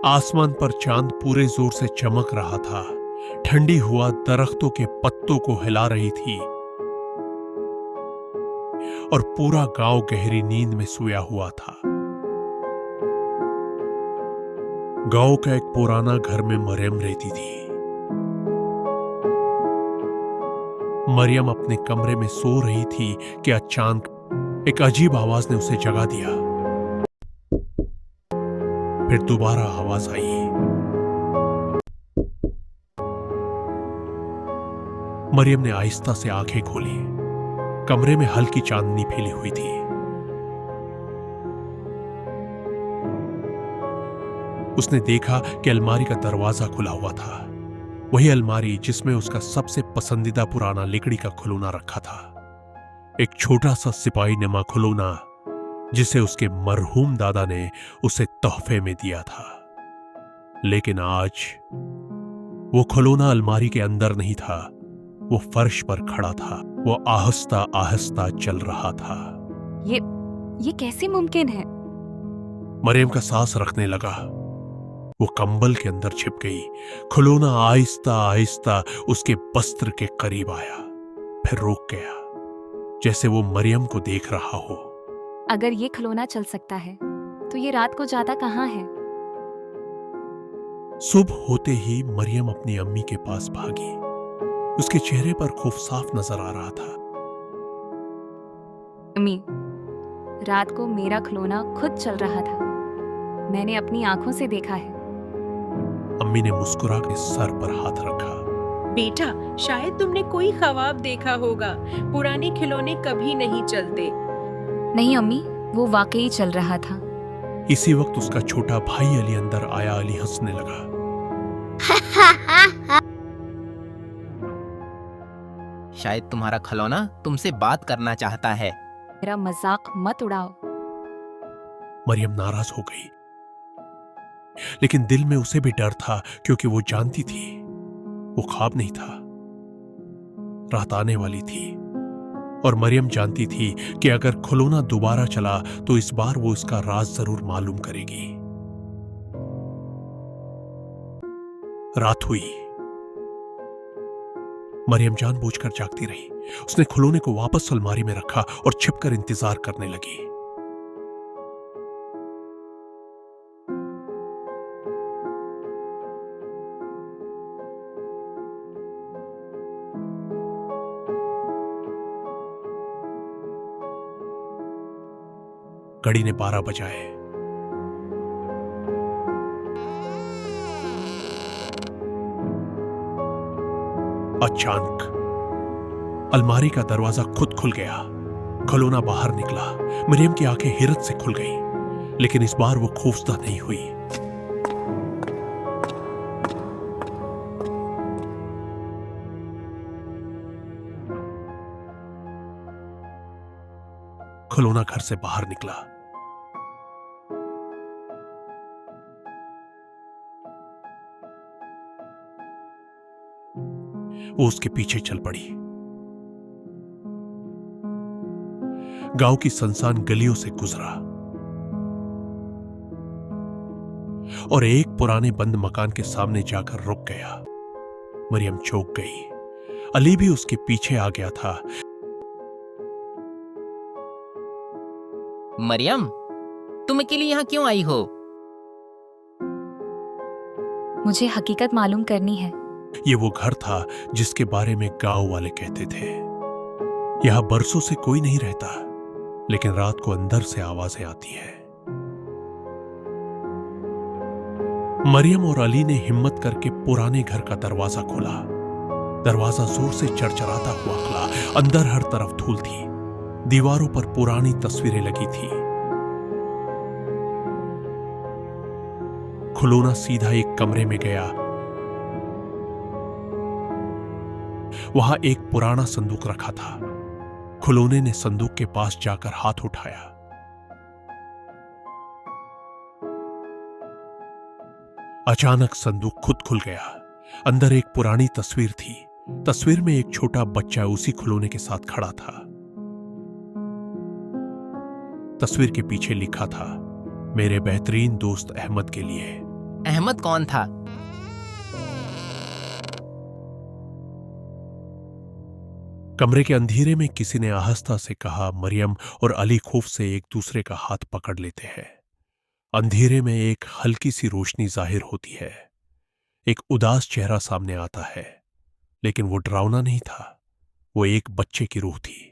आसमान पर चांद पूरे जोर से चमक रहा था। ठंडी हवा दरख्तों के पत्तों को हिला रही थी और पूरा गांव गहरी नींद में सोया हुआ था। गांव का एक पुराना घर में मरियम रहती थी। मरियम अपने कमरे में सो रही थी कि अचानक एक अजीब आवाज ने उसे जगा दिया। फिर दोबारा आवाज आई। मरियम ने आहिस्ता से आंखें खोली। कमरे में हल्की चांदनी फैली हुई थी। उसने देखा कि अलमारी का दरवाजा खुला हुआ था। वही अलमारी जिसमें उसका सबसे पसंदीदा पुराना लकड़ी का खिलौना रखा था। एक छोटा सा सिपाही नमा खिलौना जिसे उसके मरहूम दादा ने उसे तोहफे में दिया था। लेकिन आज वो खिलौना अलमारी के अंदर नहीं था, वो फर्श पर खड़ा था। वो आहिस्ता आहिस्ता चल रहा था। ये कैसे मुमकिन है? मरियम का सांस रखने लगा। वो कंबल के अंदर छिप गई। खिलौना आहिस्ता आहिस्ता उसके बस्त्र के करीब आया, फिर रुक गया, जैसे वो मरियम को देख रहा हो। अगर ये खिलौना चल सकता है तो ये रात को जाता कहाँ है? सुबह होते ही मरियम अपनी अम्मी के पास भागी। उसके चेहरे पर खौफ साफ नजर आ रहा था। अम्मी, रात को मेरा खिलौना खुद चल रहा था। मैंने अपनी आंखों से देखा है। अम्मी ने मुस्कुरा के सर पर हाथ रखा। बेटा, शायद तुमने कोई ख्वाब देखा होगा। पुराने खिलौने कभी नहीं चलते। नहीं अम्मी, वो वाकई चल रहा था। इसी वक्त उसका छोटा भाई अली अंदर आया। अली हंसने लगा। शायद तुम्हारा खिलौना तुमसे बात करना चाहता है। मेरा मजाक मत उड़ाओ। मरियम नाराज हो गई, लेकिन दिल में उसे भी डर था, क्योंकि वो जानती थी वो ख्वाब नहीं था, रात आने वाली थी। और मरियम जानती थी कि अगर खिलौना दोबारा चला तो इस बार वो इसका राज जरूर मालूम करेगी। रात हुई। मरियम जानबूझकर जागती रही। उसने खिलौने को वापस अलमारी में रखा और छिपकर इंतजार करने लगी। घड़ी ने 12 बजाए। अचानक अलमारी का दरवाजा खुद खुल गया। खिलौना बाहर निकला। मरियम की आंखें हैरत से खुल गईं, लेकिन इस बार वो खौफजदा नहीं हुई। खिलौना घर से बाहर निकला। वो उसके पीछे चल पड़ी। गांव की सुनसान गलियों से गुजरा और एक पुराने बंद मकान के सामने जाकर रुक गया। मरियम चौंक गई। अली भी उसके पीछे आ गया था। मरियम, तुम अकेली यहाँ क्यों आई हो? मुझे हकीकत मालूम करनी है। ये वो घर था जिसके बारे में गांव वाले कहते थे। यहां बरसों से कोई नहीं रहता, लेकिन रात को अंदर से आवाजें आती हैं। मरियम और अली ने हिम्मत करके पुराने घर का दरवाजा खोला। दरवाजा जोर से चरचराता हुआ खुला। अंदर हर तरफ धूल थी। दीवारों पर पुरानी तस्वीरें लगी थी। खिलौना सीधा एक कमरे में गया। वहां एक पुराना संदूक रखा था। खिलौने ने संदूक के पास जाकर हाथ उठाया। अचानक संदूक खुद खुल गया। अंदर एक पुरानी तस्वीर थी। तस्वीर में एक छोटा बच्चा उसी खिलौने के साथ खड़ा था। तस्वीर के पीछे लिखा था, मेरे बेहतरीन दोस्त अहमद के लिए, अहमद कौन था? कमरे के अंधेरे में किसी ने आहिस्ता से कहा। मरियम और अली खौफ से एक दूसरे का हाथ पकड़ लेते हैं। अंधेरे में एक हल्की सी रोशनी जाहिर होती है। एक उदास चेहरा सामने आता है, लेकिन वो डरावना नहीं था, वो एक बच्चे की रूह थी।